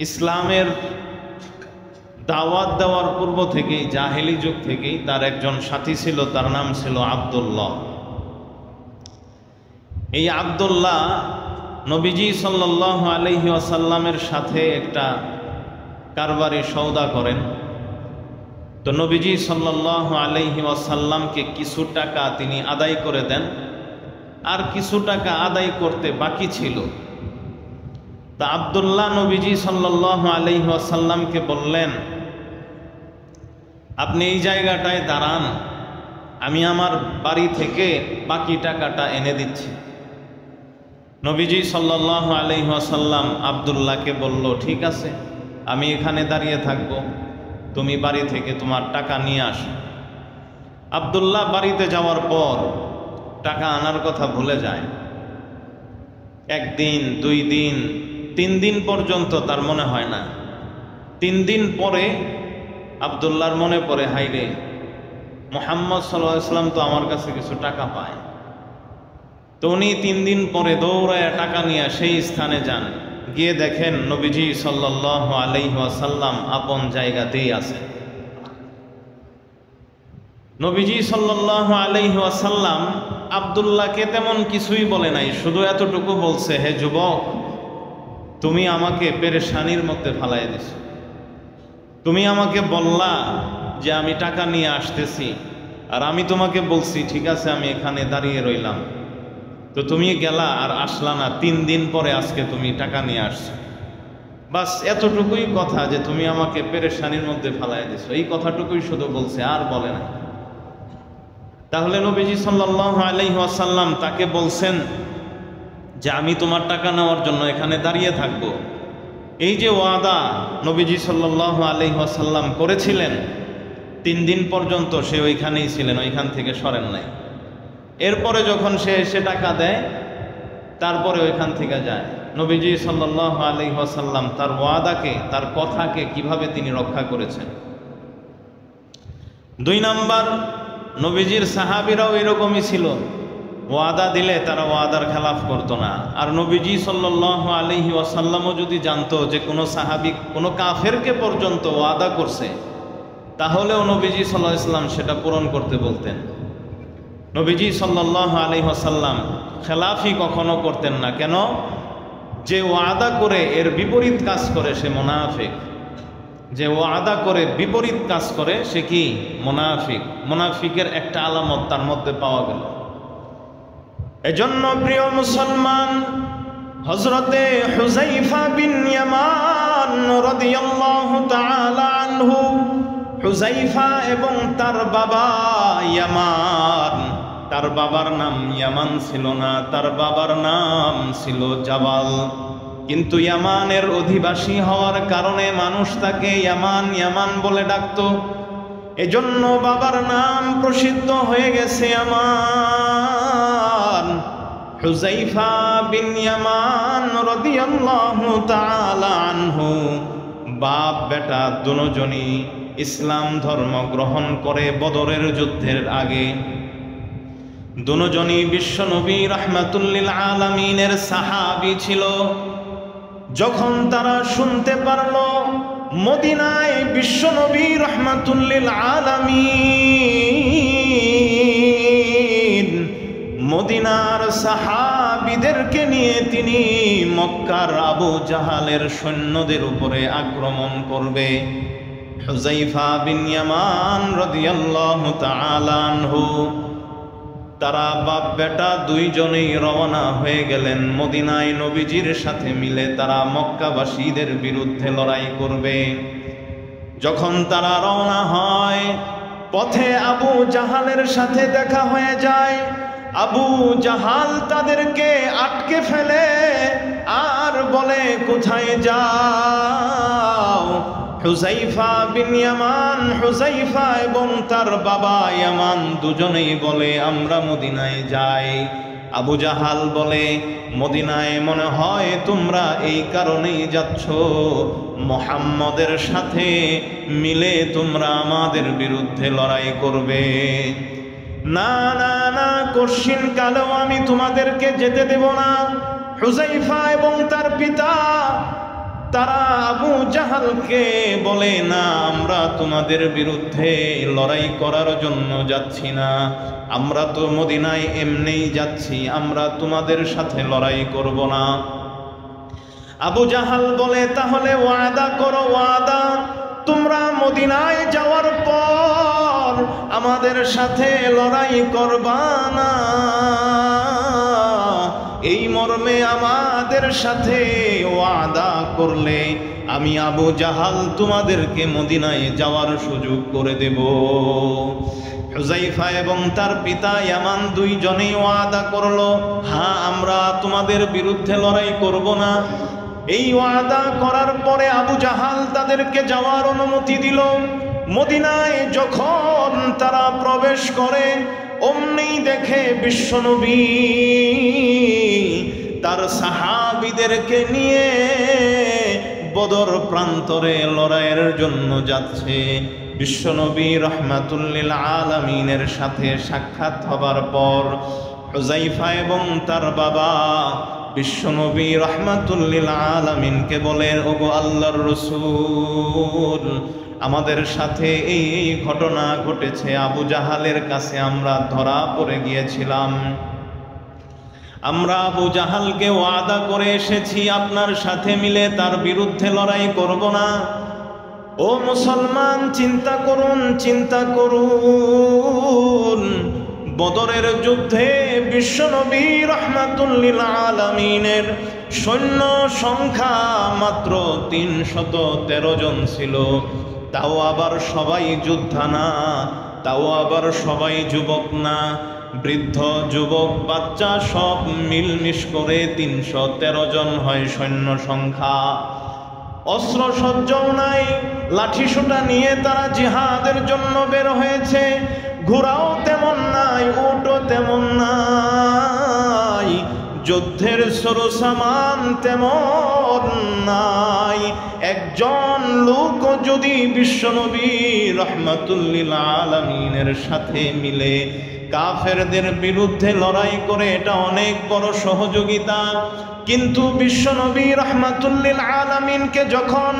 ইসলামের দাওয়াত দেওয়ার পূর্ব থেকেই, জাহেলি যুগ থেকেই তার একজন সাথী ছিল, তার নাম ছিল আব্দুল্লাহ। এই আব্দুল্লাহ নবীজি সাল্লাল্লাহু আলাইহি ওয়াসাল্লামের সাথে একটা কারবারি সওদা করেন। তো নবীজি সাল্লাল্লাহু আলাইহি ওয়াসাল্লামকে কিছু টাকা তিনি আদায় করে দেন, আর কিছু টাকা আদায় করতে বাকি ছিল। তা আব্দুল্লাহ নবীজি সাল্লাল্লাহু আলাইহি ওয়াসাল্লামকে বললেন, আপনি এই জায়গাটায় দাঁড়ান, আমি আমার বাড়ি থেকে বাকি টাকাটা এনে দিচ্ছি। নবীজি সাল্লাল্লাহু আলাইহি ওয়াসাল্লাম আব্দুল্লাহকে বলল, ঠিক আছে, আমি এখানে দাঁড়িয়ে থাকব, তুমি বাড়ি থেকে তোমার টাকা নিয়ে আসো। আব্দুল্লাহ বাড়িতে যাওয়ার পর টাকা আনার কথা ভুলে যায়। একদিন, 2 দিন, 3 দিন পর্যন্ত তার মনে হয় না। 3 দিন পরে আব্দুল্লাহর মনে পড়ে, হাইরে, মুহাম্মদ সাল্লাল্লাহু আলাইহি ওয়াসাল্লাম তো আমার কাছে কিছু টাকা পায়। তো উনি 3 দিন পরে দৌড়ায় টাকা নিয়ে সেই স্থানে যান, গিয়ে দেখেন নবীজি সাল্লাল্লাহু আলাইহি ওয়াসাল্লাম আপন জায়গাতেই আছেন। নবীজি সাল্লাল্লাহু আলাইহি ওয়াসাল্লাম আব্দুল্লাহকে তেমন কিছুই বলে নাই, শুধু এতটুকু বলছে, হে যুবক, তুমি আমাকে পেরেশানির মধ্যে ফালাই দিছো। তুমি আমাকে বললা যে আমি টাকা নিয়ে আসতেছি, আর আমি তোমাকে বলছি ঠিক আছে আমি এখানে দাঁড়িয়ে রইলাম। তো তুমি গেলা আর আসলা না, 3 দিন পরে আজকে তুমি টাকা নিয়ে আসছো। বাস এতটুকুই কথা, যে তুমি আমাকে পেরেশানির মধ্যে ফালাই দিছো, এই কথাটুকুই শুধু বলছে, আর বলে না। তাহলে নবীজি সাল্লাল্লাহু আলাইহি ওয়াসাল্লাম তাকে বলছেন যে আমি তোমার টাকা নেওয়ার জন্য এখানে দাঁড়িয়ে থাকব। এই যে ওয়াদা নবীজি সাল্লাল্লাহু আলাইহি ওয়াসাল্লাম করেছিলেন, 3 দিন পর্যন্ত সে ওইখানেই ছিলেন, ওইখান থেকে সরেন নাই। এরপরে যখন সে এসে টাকা দেয়, তারপরে ওইখান থেকে যায়। নবীজি সাল্লাল্লাহু আলাইহি ওয়াসাল্লাম তার ওয়াদাকে, তার কথাকে কিভাবে তিনি রক্ষা করেছেন। 2 নাম্বার, নবীজির সাহাবীরাও এরকমই ছিল, ওয়াদা দিলে তারা ওয়াদার খেলাফ করতো না। আর নবীজি সাল্লাল্লাহু আলাইহি ওয়াসাল্লামও যদি জানতো যে কোনো সাহাবী কোনো কাফেরকে পর্যন্ত ওয়াদা করছে, তাহলেও নবীজি সাল্লাল্লাহু আলাইহি ওয়াসাল্লাম সেটা পূরণ করতে বলতেন। নবীজি সাল্লাল্লাহু আলাইহি ওয়াসাল্লাম খেলাফি কখনো করতেন না। কেন? যে ওয়াদা করে এর বিপরীত কাজ করে সে মুনাফিক। যে ওয়াদা করে বিপরীত কাজ করে সে কি? মুনাফিক। মুনাফিকের একটা আলামত তার মধ্যে পাওয়া গেল। এজন্য প্রিয় মুসলমান, হযরতে হুযায়ফা বিন ইয়ামান রাদিয়াল্লাহু তাআলা আনহু, হুযায়ফা এবং তার বাবা ইয়ামান, তার বাবার নাম ইয়ামান ছিল না, তার বাবার নাম ছিল জাবাল। কিন্তু ইয়ামানের অধিবাসী হওয়ার কারণে মানুষ তাকে ইয়ামান ইয়ামান বলে ডাকতো। এজন্য বাবার নাম প্রসিদ্ধ হয়ে গেছে ইয়ামান। হুযায়ফা বিন ইয়ামান রাদিয়াল্লাহু তাআলা আনহু, বাপ বেটা দুজনই ইসলাম ধর্ম গ্রহণ করে বদরের যুদ্ধের আগে। দুজনই বিশ্বনবী রাহমাতুল লিল আলামিনের সাহাবী ছিল। যখন তারা শুনতে পারল মদিনায় বিশ্বনবী রাহমাতুল লিল আলামিন মদিনার সাহাবীদেরকে নিয়ে তিনি মক্কার আবু জাহালের সৈন্যদের উপরে আক্রমণ করবে, হুযায়ফা বিন ইয়ামান রাদিয়াল্লাহু তাআলা আনহু, তারা বাপ বেটা দুইজনেই রওনা হয়ে গেলেন মদিনায় নবীজির সাথে মিলে তারা মক্কাবাসীদের বিরুদ্ধে লড়াই করবে। যখন তারা রওনা হয়, পথে আবু জাহালের সাথে দেখা হয়ে যায়। আবু জাহাল তাদেরকে আটকে ফেলে আর বলে, কোথায় যাও? হুযায়ফা বিন ইয়ামান, হুযায়ফা এবং তার বাবা ইয়ামান দুজনেই বলে, আমরা মদিনায় যাই। আবু জাহাল বলে, মদিনায় মনে হয় তোমরা এই কারণেই যাচ্ছ, মুহাম্মদের সাথে মিলে তোমরা আমাদের বিরুদ্ধে লড়াই করবে। না না না, কশিন কালেও আমি তোমাদেরকে যেতে দেব না। হুযায়ফা এবং তার পিতা তারা আবু জাহালকে বলে, না, আমরা তোমাদের বিরুদ্ধে লড়াই করার জন্য যাচ্ছি না, আমরা তো মদিনায় এমনিই যাচ্ছি, আমরা তোমাদের সাথে লড়াই করব না। আবু জাহাল বলে, তাহলে ওয়াদা করো, ওয়াদা, তোমরা মদিনায় যাওয়ার পর আমাদের সাথে লড়াই করবা না। এই মর্মে আমাদের সাথে ওয়াদা করলে আমি আবু জাহাল তোমাদেরকে মদিনায় যাওয়ার সুযোগ করে দেব। হুযায়ফা এবং তার পিতা ইয়ামান দুইজনেই ওয়াদা করলো, হ্যাঁ, আমরা তোমাদের বিরুদ্ধে লড়াই করব না। এই ওয়াদা করার পরে আবু জাহাল তাদেরকে যাওয়ার অনুমতি দিল। মদিনায় যখন তারা প্রবেশ করে, অমনি দেখে বিশ্বনবী তার সাহাবীদেরকে নিয়ে বদর প্রান্তরে লড়াইয়ের জন্য যাচ্ছে। বিশ্বনবী রাহমাতুল লিল আলামিনের সাথে সাক্ষাৎ হবার পর হুযায়ফা এবং তার বাবা বিশ্বনবী রাহমাতুল লিল আলামিনকে বলেন, ওগো আল্লাহর রাসূল, আমাদের সাথে এই ঘটনা ঘটেছে, আবু জাহালের কাছে আমরা ধরা পড়ে গিয়েছিলাম, আমরা আবু জাহালকে ওয়াদা করে এসেছি আপনার সাথে মিলে তার বিরুদ্ধে লড়াই করব না। ও মুসলমান, চিন্তা করুন, চিন্তা করুন, বদরের যুদ্ধে বিশ্বনবী রাহমাতুল লিল আলামিনের সৈন্য সংখ্যা মাত্র ৩১৩ জন ছিল। তাও আবার সবাই যোদ্ধা না, তাও আবার সবাই যুবক না, বৃদ্ধ যুবক বাচ্চা সব মিলমিশ করে ৩১৩ জন হয় সৈন্য সংখ্যা। অস্ত্র সজ্জাও নাই, লাঠি সোঁটা নিয়ে তারা জিহাদের জন্য বের হয়েছে। ঘোড়াও তেমন নাই, উটও তেমন নাই, যুদ্ধের সরসামান তেমন নাই। একজন লোক যদি বিশ্বনবী রাহমাতুল লিল আলামিনের সাথে মিলে কাফেরদের বিরুদ্ধে লড়াই করে, এটা অনেক বড় সহযোগিতা। কিন্তু বিশ্বনবী রাহমাতুল লিল আলামিনকে যখন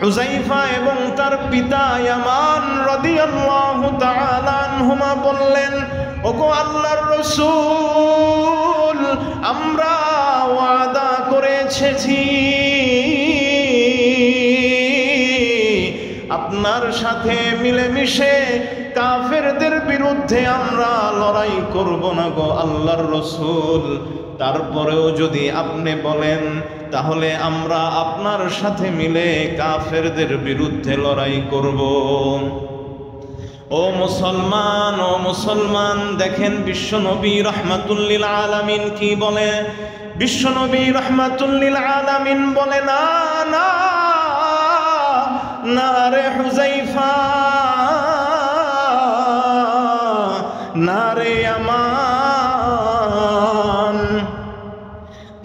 হুযায়ফা এবং তার পিতা ইয়ামান রাদিয়াল্লাহু তাআলা আনহুমা বললেন, ওগো আল্লাহর রাসূল, আমরা ওয়াদা করে এসেছি আপনার সাথে মিলেমিশে কাফেরদের বিরুদ্ধে আমরা লড়াই করব না গো আল্লাহর রাসূল, তারপরেও যদি আপনি বলেন তাহলে আমরা আপনার সাথে মিলে কাফেরদের বিরুদ্ধে লড়াই করব। ও মুসলমান, ও মুসলমান, দেখেন বিশ্বনবী রাহমাতুল লিল আলামিন কি বলে। বিশ্বনবী রাহমাতুল লিল আলামিন বলে, না না না রে হুযায়ফা, না রে ইয়ামান,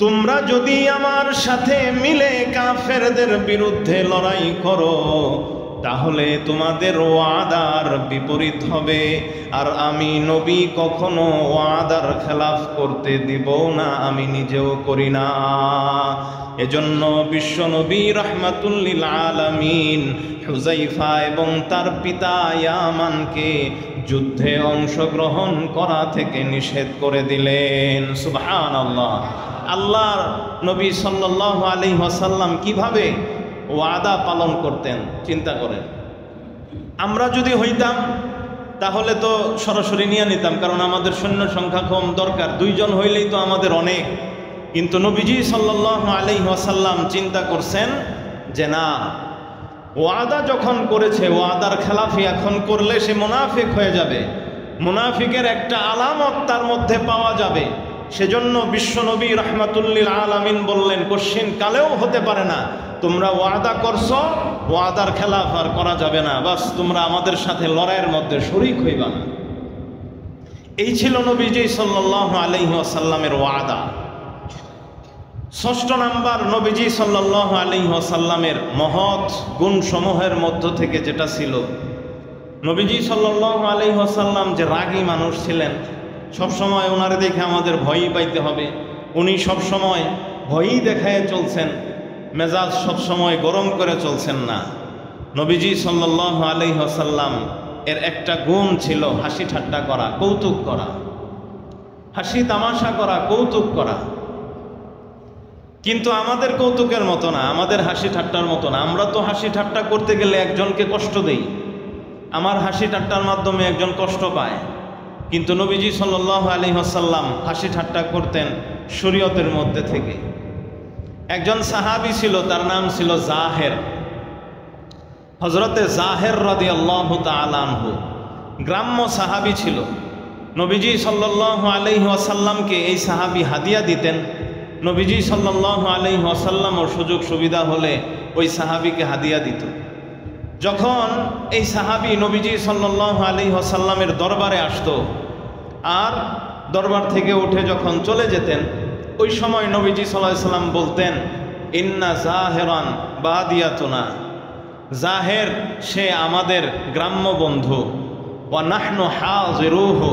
তোমরা যদি আমার সাথে মিলে কাফেরদের বিরুদ্ধে লড়াই করো তাহলে তোমাদের ওয়াদার বিপরীত হবে, আর আমি নবী কখনো ওয়াদার খেলাফ করতে দিব না, আমি নিজেও করি না। এজন্য বিশ্বনবী রাহমাতুল লিল আলামিন হুযায়ফা এবং তার পিতা ইয়ামানকে যুদ্ধে অংশগ্রহণ করা থেকে নিষেধ করে দিলেন। সুবহানাল্লাহ। আল্লাহর নবী সাল্লাল্লাহু আলাইহি ওয়াসাল্লাম কিভাবে ওয়াদা পালন করতেন চিন্তা করেন। আমরা যদি হইতাম তাহলে তো সরাসরি নিয়ে নিতাম, কারণ আমাদের সৈন্য সংখ্যা কম দরকার, 2 জন হইলেই তো আমাদের অনেক। কিন্তু নবীজি সাল্লাল্লাহু আলাইহি ওয়াসাল্লাম চিন্তা করছেন যে না, ওয়াদা যখন করেছে ওয়াদার খেলাফি এখন করলে সে মুনাফিক হয়ে যাবে, মুনাফিকের একটা আলামত তার মধ্যে পাওয়া যাবে। সেজন্য বিশ্বনবী রাহমাতুল লিল আলামিন বললেন, কোশ্চিন কালেও হতে পারে না, তোমরা ওয়াদা করছো, ওয়াদার খেলাফ আর করা যাবে না, বাস তোমরা আমাদের সাথে লড়াইয়ের মধ্যে শরীক হইবা না। এই ছিল নবীজি সাল্লাল্লাহু আলাইহি ওয়াসাল্লামের ওয়াদা। 6 নাম্বার, নবীজি সাল্লাল্লাহু আলাইহি ওয়াসাল্লামের মহৎ গুণসমূহের মধ্য থেকে যেটা ছিল, নবীজি সাল্লাল্লাহু আলাইহি ওয়াসাল্লাম যে রাগী মানুষ ছিলেন, সবসময় ওনারে দেখে আমাদের ভয়ই পাইতে হবে, উনি সবসময় ভয়ই দেখায় চলছেন। মেজাজ সবসময় গরম করে চলছেন না। নবীজি সাল্লাল্লাহু আলাইহি ওয়াসাল্লাম এর একটা গুণ ছিল হাসি ঠাট্টা করা, কৌতুক করা, হাসি তামাশা করা, কৌতুক করা। কিন্তু আমাদের কৌতুকের মতো না, আমাদের হাসি ঠাট্টার মতো না। আমরা তো হাসি ঠাট্টা করতে গেলে একজনকে কষ্ট দেই, আমার হাসি ঠাট্টার মাধ্যমে একজন কষ্ট পায়। কিন্তু নবীজি সাল্লাল্লাহু আলাইহি ওয়াসাল্লাম হাসি ঠাট্টা করতেন শরীয়তের মধ্যে থেকে। একজন সাহাবী ছিল, তার নাম ছিল জাহের, হযরতে জাহের রাদিয়াল্লাহু তাআলা আনহু। গ্রাম্য সাহাবী ছিল। নবীজি সাল্লাল্লাহু আলাইহি ওয়াসাল্লামকে এই সাহাবী হাদিয়া দিতেন। নবীজি সাল্লাল্লাহু আলাইহি ওয়াসাল্লামও সুযোগ সুবিধা হলে ওই সাহাবীকে হাদিয়া দিত। যখন এই সাহাবী নবীজি সাল্লাল্লাহু আলাইহি ওয়াসাল্লামের দরবারে আসতো আর দরবার থেকে উঠে যখন চলে যেতেন, ওই সময় নবীজি সাল্লাল্লাহু আলাইহি ওয়াসাল্লাম বলতেন, ইন্না জাহেরান বাদিয়াতুনা, জাহের সে আমাদের গ্রাম্য বন্ধু, ওয়া নাহনু হাজিরুহু,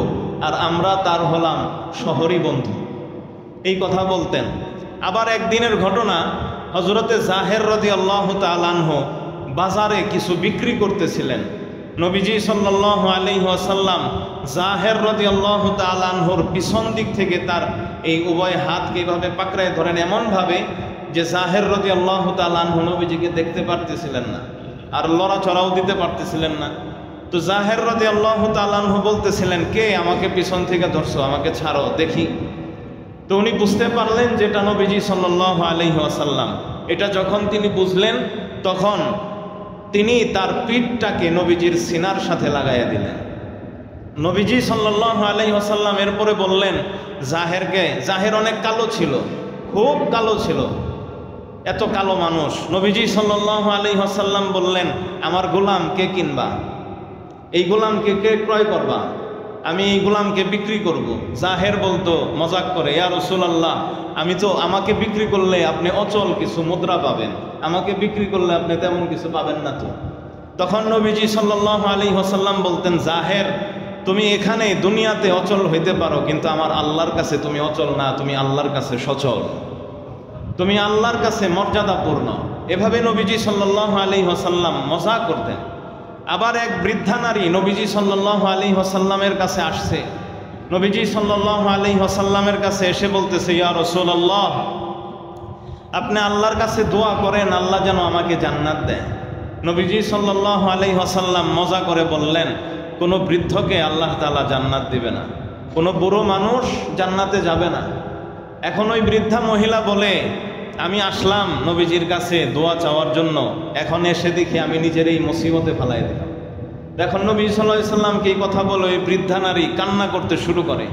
আর আমরা তার হলাম শহরী বন্ধু। এই কথা বলতেন। আবার একদিনের ঘটনা, হযরতে জাহের রাদিয়াল্লাহু তাআলা আনহু বাজারে কিছু বিক্রি করতেছিলেন। নবীজি সাল্লাল্লাহু আলাইহি ওয়াসাল্লাম জাহের রাদিয়াল্লাহু তাআলা আনহুর পিছন দিক থেকে তার এই উভয় হাতকে এইভাবে পাকড়ায় ধরেন, এমনভাবে যে জাহের রাদিয়াল্লাহু তাআলা আনহু নবীজিকে দেখতে পারতেছিলেন না আর লড়াচড়াও দিতে পারতেছিলেন না। তো জাহের রাদিয়াল্লাহু তাআলা আনহু বলতেছিলেন, কে আমাকে পিছন থেকে ধরছো, আমাকে ছাড়ো দেখি। তো উনি বুঝতে পারলেন যেটা নবীজি সাল্লাল্লাহু আলাইহি ওয়াসাল্লাম। এটা যখন তিনি বুঝলেন, তখন তিনি তার পিঠটাকে নবীজির সিনার সাথে লাগাইয়া দিলেন। নবীজি সাল্লাল্লাহু আলাইহি ওয়াসাল্লাম এরপরে বললেন জাহেরকে, জাহের অনেক কালো ছিল, খুব কালো ছিল, এত কালো মানুষ। নবীজি সাল্লাল্লাহু আলাইহি ওয়াসাল্লাম বললেন, আমার গোলাম কে কিনবা, এই গোলামকে কে ক্রয় করবা, আমি এই গোলামকে বিক্রি করব। জাহের বলতো মজাক করে, ইয়া রাসূলুল্লাহ, আমাকে বিক্রি করলে আপনি অচল কিছু মুদ্রা পাবেন, আমাকে বিক্রি করলে আপনি তেমন কিছু পাবেন না তো। তখন নবীজি সাল্লাল্লাহু আলাইহি ওয়াসাল্লাম বলতেন, জাহের, তুমি এখানে দুনিয়াতে অচল হইতে পারো, কিন্তু আমার আল্লাহর কাছে তুমি অচল না, তুমি আল্লাহর কাছে সচল, তুমি আল্লাহর কাছে মর্যাদাপূর্ণ। এভাবে নবীজি সাল্লাল্লাহু আলাইহি ওয়াসাল্লাম মজা করতেন। আবার এক বৃদ্ধা নারী নবীজি সাল্লাল্লাহু আলাইহি ওয়াসাল্লামের কাছে আসছে। নবীজি সাল্লাল্লাহু আলাইহি ওয়াসাল্লামের কাছে এসে বলতেছে, ইয়া রাসূলুল্লাহ, আপনি আল্লাহর কাছে দোয়া করেন আল্লাহ যেন আমাকে জান্নাত দেয়। নবীজি সাল্লাল্লাহু আলাইহি ওয়াসাল্লাম মজা করে বললেন, কোনো বৃদ্ধকে আল্লাহ তাআলা জান্নাত দিবে না, কোনো বুড়ো মানুষ জান্নাতে যাবে না। এখন ওই বৃদ্ধা মহিলা বলে, আমি আসলাম নবীজির কাছে দোয়া চাওয়ার জন্য, এখন এসে দেখি আমি নিজের এই মুসিবতে ফেলাই দিলাম। এখন নবী সাল্লাল্লাহু আলাইহি ওয়াসাল্লামকে এই কথা বলে ওই বৃদ্ধা নারী কান্না করতে শুরু করে।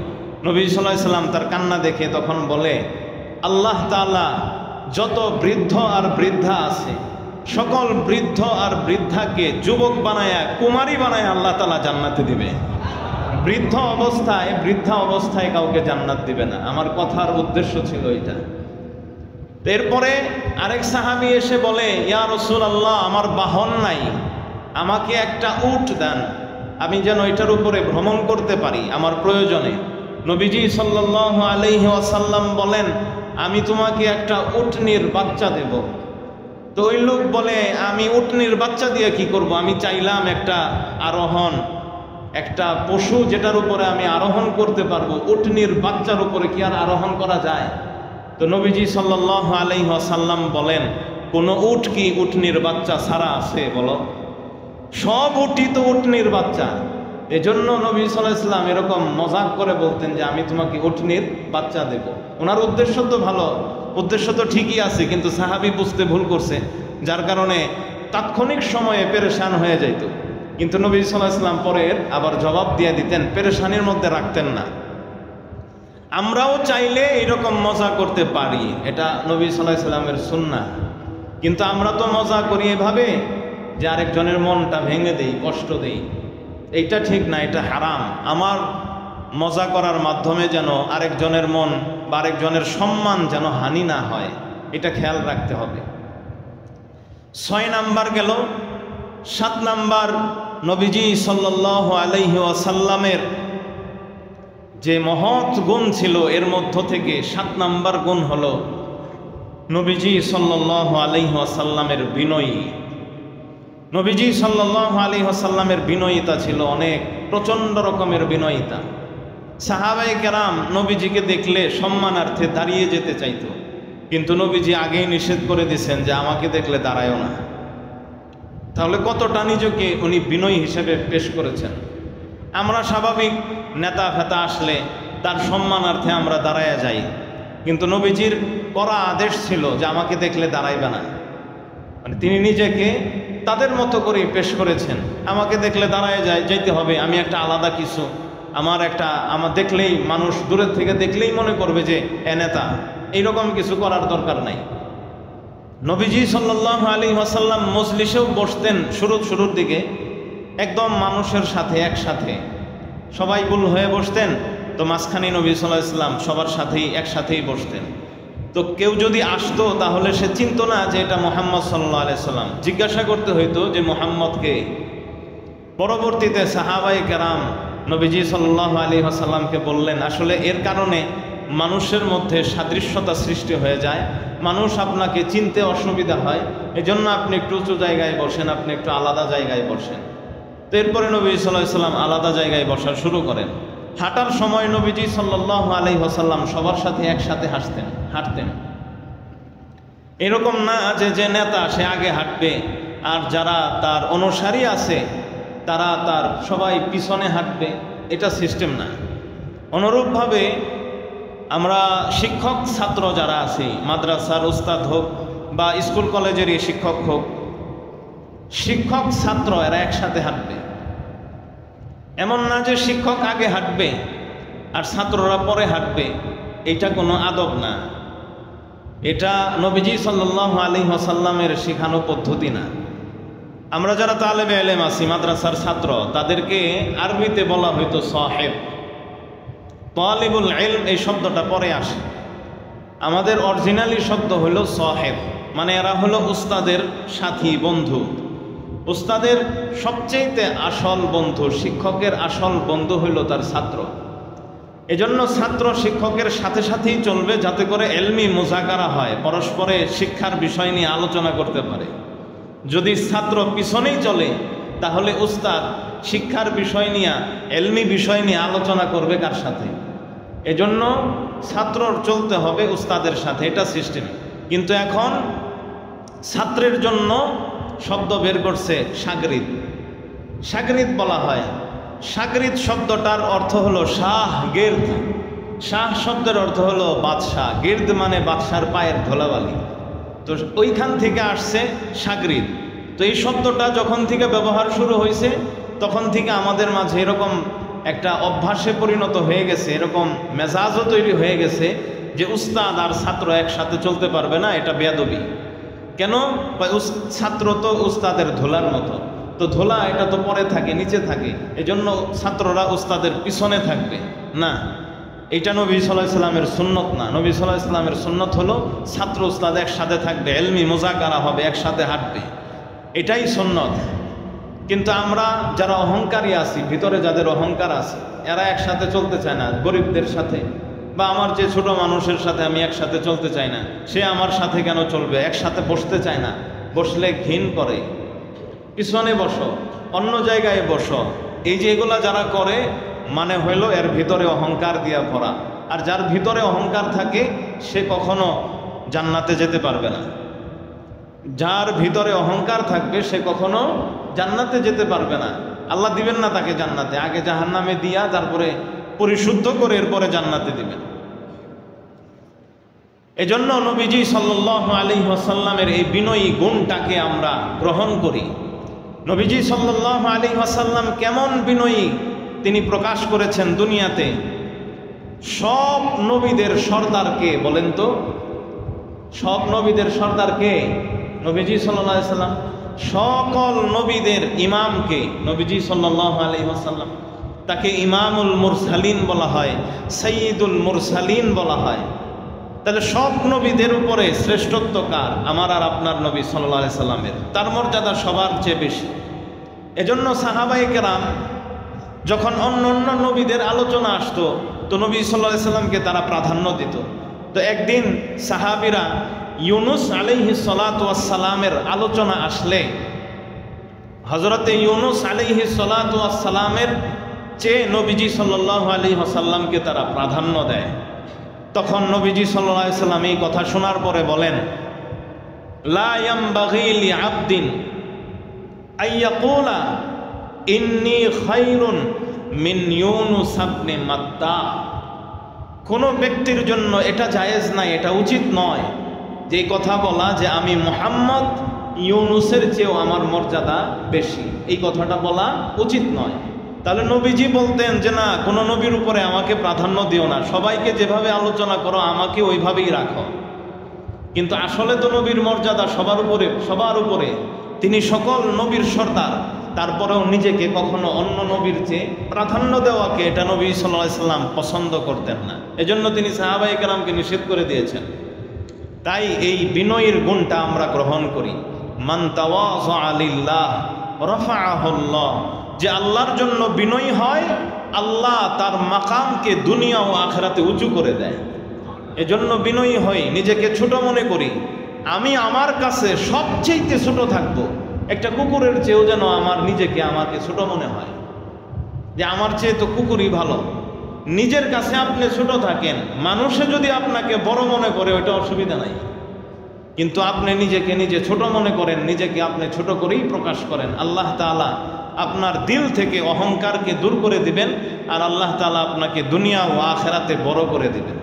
নবী সাল্লাল্লাহু আলাইহি ওয়াসাল্লাম তার কান্না দেখে তখন বলে, আল্লাহ তাআলা যত বৃদ্ধ আর বৃদ্ধা আছে, সকল বৃদ্ধ আর বৃদ্ধাকে যুবক বানায়া, কুমারী বানায়া আল্লাহ তাআলা জান্নাতে দিবে। বৃদ্ধা অবস্থায় কাউকে জান্নাত দিবে না। আমার কথার উদ্দেশ্য ছিল এটা। এরপরে আরেক সাহাবী এসে বলে, ইয়া রাসূলুল্লাহ, আমার বাহন নাই, আমাকে একটা উট দেন, আমি যেন এটার উপরে ভ্রমণ করতে পারি আমার প্রয়োজনে। নবীজি সাল্লাল্লাহু আলাইহি ওয়াসাল্লাম বলেন, আমি তোমাকে একটা উটনির বাচ্চা দেব। তো ওই লোক বলে, আমি উটনির বাচ্চা দিয়ে কি করব, আমি চাইলাম একটা আরোহণ, একটা পশু যেটার উপরে আমি আরোহণ করতে পারবো, উটনির বাচ্চার উপরে কি আর আরোহণ করা যায়? তো নবীজি সাল্লাল্লাহু আলাইহি ওয়াসাল্লাম বলেন, কোন উট কি উটনির বাচ্চা ছাড়া আছে বলো? সব উটই তো উটনির বাচ্চা। এজন্য নবী সাল্লাল্লাহু আলাইহি ওয়াসাল্লাম এরকম মজাক করে বলতেন যে আমি তোমাকে উটনির বাচ্চা দেব। ওনার উদ্দেশ্য তো ভালো, উদ্দেশ্য তো ঠিকই আছে, কিন্তু সাহাবী বুঝতে ভুল করছে, যার কারণে তাৎক্ষণিক সময়ে পেরেশান হয়ে যাইত। কিন্তু নবী সাল্লাল্লাহু আলাইহি ওয়াসাল্লাম পরের আবার জবাব দিয়ে দিতেন, পেরেশানির মধ্যে রাখতেন না। আমরাও চাইলে এইরকম মজা করতে পারি, এটা নবী সাল্লাল্লাহু আলাইহি ওয়াসাল্লামের সুন্নাহ। কিন্তু আমরা তো মজা করি এভাবে যে আরেকজনের মনটা ভেঙে দেই, কষ্ট দেই। এইটা ঠিক না, এটা হারাম। আমার মজা করার মাধ্যমে যেন আরেকজনের মন বা আরেকজনের সম্মান যেন হানি না হয়, এটা খেয়াল রাখতে হবে। 6 নাম্বার গেল। 7 নাম্বার, নবীজি সাল্লাল্লাহু আলাইহি ওয়াসাল্লামের যে মহৎ গুণ ছিল এর মধ্য থেকে 7 নাম্বার গুণ হলো নবীজি সাল্লাল্লাহু আলাইহি ওয়াসাল্লামের বিনয়ী, নবীজি সাল্লাল্লাহু আলাইহি ওয়াসাল্লামের বিনয়িতা ছিল অনেক, প্রচণ্ড রকমের বিনয়িতা। সাহাবায়ে কেরাম নবীজিকে দেখলে সম্মানার্থে দাঁড়িয়ে যেতে চাইতো, কিন্তু নবীজি আগেই নিষেধ করে দিয়েছেন যে আমাকে দেখলে দাঁড়ায়ও না। তাহলে কতটা নিজেকে উনি বিনয়ী হিসেবে পেশ করেছেন। আমরা স্বাভাবিক নেতা ফেতা আসলে তার সম্মানার্থে আমরা দাঁড়ায়া যাই, কিন্তু নবীজির কড়া আদেশ ছিল যে আমাকে দেখলে দাঁড়াইবে না। মানে তিনি নিজেকে তাদের মতো করেই পেশ করেছেন, আমাকে দেখলে দাঁড়ায় যাইতে হবে, আমি একটা আলাদা কিছু, আমার দেখলেই মানুষ দূরের থেকে দেখলেই মনে করবে যে এ নেতা, এইরকম কিছু করার দরকার নাই। নবীজি সাল্লাল্লাহু আলাইহি ওয়াসাল্লাম মজলিসেও বসতেন শুরুর দিকে একদম মানুষের সাথে একসাথে, সবাই গুল হয়ে বসতেন, তো মাঝখানে নবী সাল্লাল্লাহু আলাইহি ওয়াসাল্লাম সবার সাথেই একসাথেই বসতেন। তো কেউ যদি আসতো তাহলে সে চিনতো না যে এটা মুহাম্মদ সাল্লাল্লাহু আলাইহি ওয়াসাল্লাম, জিজ্ঞাসা করতে হইতো যে মুহাম্মদকে। পরবর্তীতে সাহাবায়ে কেরাম নবীজি সাল্লাল্লাহু আলাইহি ওয়াসাল্লামকে বললেন, আসলে এর কারণে মানুষের মধ্যে সাদৃশ্যতা সৃষ্টি হয়ে যায়, মানুষ আপনাকে চিনতে অসুবিধা হয়, এজন্য আপনি একটু উঁচু জায়গায় বসেন, আপনি একটু আলাদা জায়গায় বসেন। তো এরপরে নবী সাল্লাল্লাহু আলাইহি ওয়াসাল্লাম আলাদা জায়গায় বসা শুরু করেন। হাঁটার সময় নবীজি সাল্লাল্লাহু আলাইহি ওয়াসাল্লাম সবার সাথে একসাথে হাঁটতেন। এরকম না যে নেতা সে আগে হাঁটবে আর যারা তার অনুসারী আছে তারা তার সবাই পিছনে হাঁটবে, এটা সিস্টেম না। অনুরূপভাবে আমরা শিক্ষক ছাত্র যারা আছি, মাদ্রাসার উস্তাদ হোক বা স্কুল কলেজেরই শিক্ষক হোক, শিক্ষক ছাত্র এরা একসাথে হাঁটবে। এমন না যে শিক্ষক আগে হাঁটবে আর ছাত্ররা পরে হাঁটবে, এটা কোনো আদব না, এটা নবীজি সাল্লাল্লাহু আলাইহি ওয়াসাল্লামের শেখানো পদ্ধতি না। আমরা যারা তালেবে ইলম আছি, মাদ্রাসার ছাত্র, তাদেরকে আরবিতে বলা হয়তো সাহেব। তালিবুল ইলম এই শব্দটা পরে আসে, আমাদের অরিজিনালি শব্দ হলো সাহেব, মানে এরা হলো উস্তাদের সাথী, বন্ধু। উস্তাদের সবচেয়ে আসল বন্ধু, শিক্ষকের আসল বন্ধু হইল তার ছাত্র। এজন্য ছাত্র শিক্ষকের সাথে সাথেই চলবে, যাতে করে এলমি মুজাকারা হয়, পরস্পরে শিক্ষার বিষয় নিয়ে আলোচনা করতে পারে। যদি ছাত্র পিছনেই চলে তাহলে উস্তাদ শিক্ষার বিষয় নিয়ে, এলমি বিষয় নিয়ে আলোচনা করবে কার সাথে? এজন্য ছাত্রর চলতে হবে উস্তাদের সাথে, এটা সিস্টেম। কিন্তু এখন ছাত্রের জন্য শব্দ বের করছে শাগরিদ। শাগরিদ বলা হয়, শাগরিদ শব্দটার অর্থ হলো শাহ গির্দ। শাহ শব্দের অর্থ হলো বাদশাহ, গির্দ মানে বাদশার পায়ের ধুলাবালি, তো ওইখান থেকে আসছে শাগরিদ। তো এই শব্দটা যখন থেকে ব্যবহার শুরু হয়েছে তখন থেকে আমাদের মাঝে এরকম একটা অভ্যাসে পরিণত হয়ে গেছে, এরকম মেজাজও তৈরি হয়ে গেছে যে উস্তাদ আর ছাত্র একসাথে চলতে পারবে না, এটা বেয়াদবি। কেন? ছাত্র তো উস্তাদের ধুলার মতো, তো ধুলা এটা তো পরে থাকে, নিচে থাকে, এজন্য ছাত্ররা উস্তাদের পিছনে থাকবে না। এটা নবী সাল্লাল্লাহু আলাইহি ওয়াসাল্লামের সুন্নত না। নবী সাল্লাল্লাহু আলাইহি ওয়াসাল্লামের সুন্নত হলো ছাত্র উস্তাদ একসাথে থাকবে, এলমি মুজাকারা হবে, একসাথে হাঁটবে, এটাই সুন্নত। কিন্তু আমরা যারা অহংকারী আছি, ভিতরে যাদের অহংকার আছে, এরা একসাথে চলতে চায় না গরিবদের সাথে, বা আমার যে ছোট মানুষের সাথে আমি একসাথে চলতে চাই না, সে আমার সাথে কেন চলবে? একসাথে বসতে চায় না, বসলে ঘিন করে, পিছনে বসো, অন্য জায়গায় বসো। এই যে এগুলা যারা করে, মানে হইল এর ভিতরে অহংকার দিয়া ভরা। আর যার ভিতরে অহংকার থাকে সে কখনো জান্নাতে যেতে পারবে না। যার ভিতরে অহংকার থাকবে সে কখনো জান্নাতে যেতে পারবে না, আল্লাহ দিবেন না তাকে জান্নাতে, আগে জাহান্নামে দিয়া তারপরে পরিশুদ্ধ করে এরপরে জান্নাতে দিবেন। এজন্য নবীজি সাল্লাল্লাহু আলাইহি ওয়াসাল্লামের এই বিনয়ী গুণটাকে আমরা গ্রহণ করি। নবীজি সাল্লাল্লাহু আলাইহি ওয়াসাল্লাম কেমন বিনয়ী তিনি প্রকাশ করেছেন দুনিয়াতে। সব নবীদের সর্দার কে বলেন তো? সব নবীদের সর্দার কে? নবীজি সাল্লাল্লাহু আলাইহি ওয়াসাল্লাম। সকল নবীদের ইমাম কে? নবীজি সাল্লাল্লাহু আলাইহি ওয়াসাল্লাম। তাকে ইমামুল মুরসালিন বলা হয়, সাইয়্যিদুল মুরসালিন বলা হয়। তাহলে সব নবীদের উপরে শ্রেষ্ঠত্ব কার? আমার আর আপনার নবী সাল্লাল্লাহু আলাইহি সাল্লামের। তার মর্যাদা সবার চেয়ে বেশি। এজন্য সাহাবায়ে কেরাম যখন অন্য অন্য নবীদের আলোচনা আসতো, তো নবী সাল্লাল্লাহু আলাইহি সাল্লামকে তারা প্রাধান্য দিত। তো একদিন সাহাবীরা ইউনুস আলাইহিস সালাতু ওয়াস সালামের আলোচনা আসলে হযরতে ইউনুস আলাইহিস সালাতু ওয়াস সালামের চেয়ে নবীজি সাল্লাল্লাহু আলাইহি ওয়াসাল্লামকে তারা প্রাধান্য দেয়। তখন নবীজি সাল্লাল্লাহু আলাইহি ওয়াসাল্লাম এই কথা শোনার পরে বলেন, লা ইয়ামবাগি লিআবদিন আইয়াকুলা ইন্নী খায়রুন মিন ইউনুস ইবনে মাত্তা। কোনো ব্যক্তির জন্য এটা জায়েজ নাই, এটা উচিত নয় যে কথা বলা যে আমি মুহাম্মদ ইউনুসের চেয়েও আমার মর্যাদা বেশি, এই কথাটা বলা উচিত নয়। তাহলে নবীজি বলতেন যে না, কোনো নবীর উপরে আমাকে প্রাধান্য দিও না, সবাইকে যেভাবে আলোচনা করো আমাকে ওইভাবেই রাখো। কিন্তু আসলে তো নবীর মর্যাদা সবার উপরে, তিনি সকল নবীর সর্দার। তারপরেও নিজেকে কখনো অন্য নবীর চেয়ে প্রাধান্য দেওয়াকে এটা নবী সাল্লাল্লাহু আলাইহি ওয়াসাল্লাম পছন্দ করতেন না। এজন্য তিনি সাহাবায়ে কেরামকে নিষেধ করে দিয়েছেন। তাই এই বিনয়ের গুণটা আমরা গ্রহণ করি। মান তাওয়াযা লিল্লাহ রাফাআহুল্লাহ, যে আল্লাহর জন্য বিনয়ী হয় আল্লাহ তার মাকামকে দুনিয়া ও আখিরাতে উঁচু করে দেয়। এজন্য বিনয়ী হই, নিজেকে ছোট মনে করি। আমি আমার কাছে সবচেয়ে ছোট থাকবো, একটা কুকুরের চেয়েও যেন আমাকে ছোট মনে হয়, যে আমার চেয়ে তো কুকুরই ভালো। নিজের কাছে আপনি ছোট থাকেন, মানুষে যদি আপনাকে বড় মনে করে ওইটা অসুবিধা নাই, কিন্তু আপনি নিজেকে নিজে ছোট মনে করেন, নিজেকে আপনি ছোট করেই প্রকাশ করেন। আল্লাহ তাআলা আপনার দিল থেকে অহংকারকে দূর করে দিবেন, আর আল্লাহ তাআলা আপনাকে দুনিয়া ও আখিরাতে বড় করে দিবেন।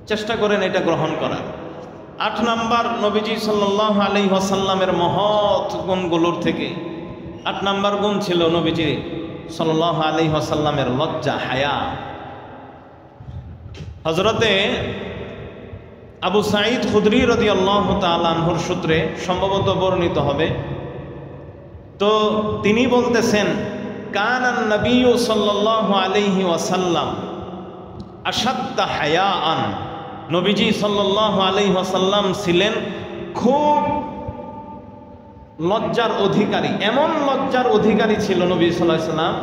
চেষ্টা করেন এটা গ্রহণ করার। 8 নাম্বার নবীজি সাল্লাল্লাহু আলাইহি ওয়াসাল্লামের মহৎ গুণগুলোর থেকে 8 নাম্বার গুণ ছিল নবীজি সাল্লাল্লাহু আলাইহি ওয়াসাল্লামের লজ্জা, হায়া। হযরতে আবু সাঈদ খুদরি রাদিয়াল্লাহু তাআলা আনহুর সূত্রে সম্ভবত বর্ণিত হবে, তো তিনি বলতেছেন, কানান নবিয়্যু সাল্লাল্লাহু আলাইহি ওয়াসাল্লাম আশাদ্দা হায়াআন, নবীজি সাল্লাল্লাহু আলাইহি ওয়াসাল্লাম ছিলেন খুব লজ্জার অধিকারী, এমন লজ্জার অধিকারী ছিল নবী সাল্লাল্লাহু আলাইহি ওয়াসাল্লাম।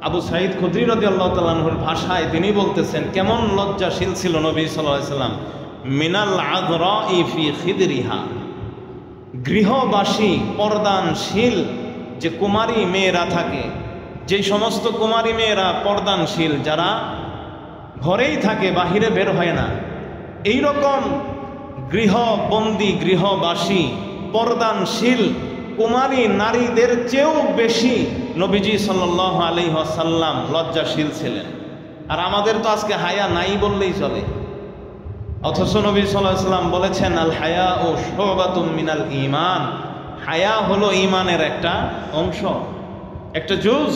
আবু সাঈদ খুদরি রাদিয়াল্লাহু তাআলা আনহুর ভাষায় তিনি বলতেছেন, কেমন লজ্জাশীল ছিল নবী সাল্লাল্লাহু আলাইহি ওয়াসাল্লাম। মিনাল আযরাই ফি খিদরিহা, গৃহবাসী পর্দানশীল যে কুমারী মেয়েরা থাকে, যে সমস্ত কুমারী মেয়েরা পর্দানশীল, যারা ঘরেই থাকে, বাহিরে বের হয় না, এই রকম গৃহবন্দী গৃহবাসী পর্দানশীল কুমারী নারীদের চেয়েও বেশি নবীজি সাল্লাল্লাহু আলাইহি ওয়াসাল্লাম লজ্জাশীল ছিলেন। আর আমাদের তো আজকে হায়া নাই বললেই চলে, অথচ নবী সাল্লাল্লাহু আলাইহি ওয়াসাল্লাম বলেছেন, আল হায়া ও শুবাতুম মিনাল ঈমান, হায়া হলো ঈমানের একটা অংশ, একটা জুজ।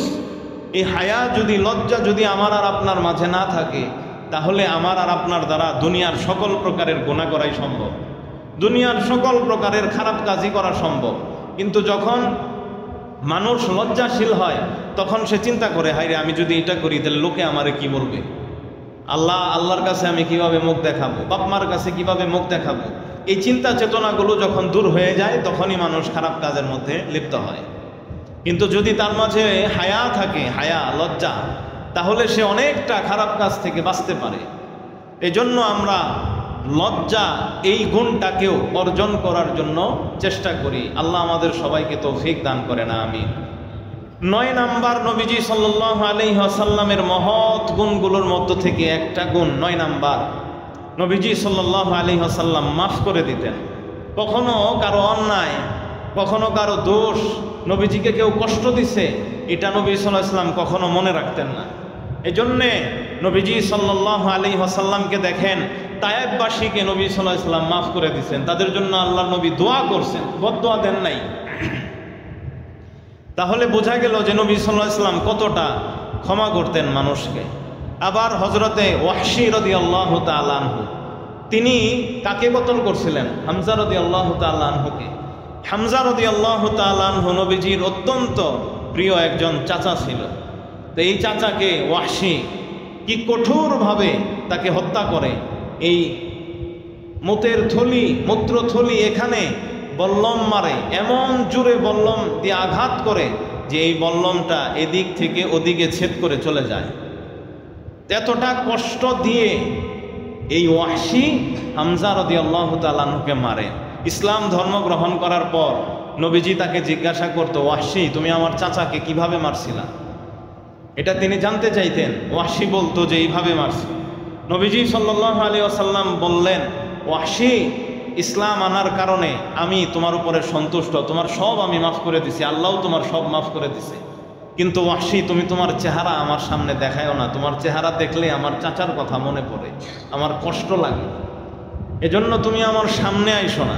এই হায়া যদি, লজ্জা যদি আমার আর আপনার মাঝে না থাকে, তাহলে আমার আর আপনার দ্বারা দুনিয়ার সকল প্রকারের গুনাহ করাই সম্ভব, দুনিয়ার সকল প্রকারের খারাপ কাজই করা সম্ভব। কিন্তু যখন মানুষ লজ্জাশীল হয়, তখন সে চিন্তা করে, হায়রে আমি যদি এটা করি তাহলে লোকে আমারে কি বলবে, আল্লাহর কাছে আমি কিভাবে মুখ দেখাবো, বাপ মার কাছে কিভাবে মুখ দেখাবো। এই চিন্তা চেতনাগুলো যখন দূর হয়ে যায়, তখনই মানুষ খারাপ কাজের মধ্যে লিপ্ত হয়। কিন্তু যদি তার মাঝে হায়া থাকে, হায়া, লজ্জা, তাহলে সে অনেকটা খারাপ কাজ থেকে বাঁচতে পারে। এই জন্য আমরা লজ্জা, এই গুণটাকেও অর্জন করার জন্য চেষ্টা করি। আল্লাহ আমাদের সবাইকে তৌফিক দান করেন, আমিন। 9 নাম্বার নবীজি সাল্লাল্লাহু আলাইহি ওয়াসাল্লামের মহৎ গুণগুলোর মধ্য থেকে একটা গুণ, 9 নাম্বার, নবীজি সাল্লাল্লাহু আলাইহি ওয়াসাল্লাম মাফ করে দিতেন। কখনো কারো অন্যায়, কখনো কারো দোষ, নবীজিকে কেউ কষ্ট দিছে, এটা নবী সাল্লাল্লাহু আলাইহি ওয়াসাল্লাম কখনো মনে রাখতেন না। এজন্যে নবীজি সাল্লাল্লাহু আলাইহি ওয়াসাল্লামকে দেখেন, তায়েববাসীকে নবী সাল্লাল্লাহু আলাইহি ওয়াসাল্লাম মাফ করে দিয়েছেন, তাদের জন্য আল্লাহর নবী দোয়া করছেন, বদদোয়া দেন নাই। তাহলে বোঝা গেল যে নবী সাল্লাল্লাহু আলাইহি ওয়াসাল্লাম কতটা ক্ষমা করতেন মানুষকে। আবার হযরতে ওয়াহশী রাদিয়াল্লাহু তাআলা আনহু, তিনি কাকে কতল করছিলেন? হামজা রাদিয়াল্লাহু তাআলা আনহুকে। হামজা রাদিয়াল্লাহু তাআলা আনহু নবীজির অত্যন্ত প্রিয় একজন চাচা ছিল। তো এই চাচাকে ওয়াহশী কি কঠোরভাবে তাকে হত্যা করে, এই মূত্রথলি এখানে বল্লম মারে, এমন জোরে বল্লম দিয়ে আঘাত করে যে এই বল্লমটা এদিক থেকে ওদিকে ছেদ করে চলে যায়। এতটা কষ্ট দিয়ে এই ওয়াহশী হামজা রাদিয়াল্লাহু তাআলা আনহুকে মারে। ইসলাম ধর্ম গ্রহণ করার পর নবীজি তাকে জিজ্ঞাসা করতো, ওয়াহশী তুমি আমার চাচাকে কিভাবে মারছিলা? এটা তিনি জানতে চাইতেন। ওয়াহশী বলতো যে এইভাবে মারছি। নবীজি সাল্লাল্লাহু আলাইহি ওয়াসাল্লাম বললেন, ওয়াহশী ইসলাম আনার কারণে আমি তোমার উপরে সন্তুষ্ট, তোমার সব আমি মাফ করে দিছি, আল্লাহ তোমার সব মাফ করে দিছে। কিন্তু ওয়াহশী তুমি তোমার চেহারা আমার সামনে দেখায়ও না, তোমার চেহারা দেখলে আমার চাচার কথা মনে পড়ে, আমার কষ্ট লাগে, এজন্য তুমি আমার সামনে আইসো না।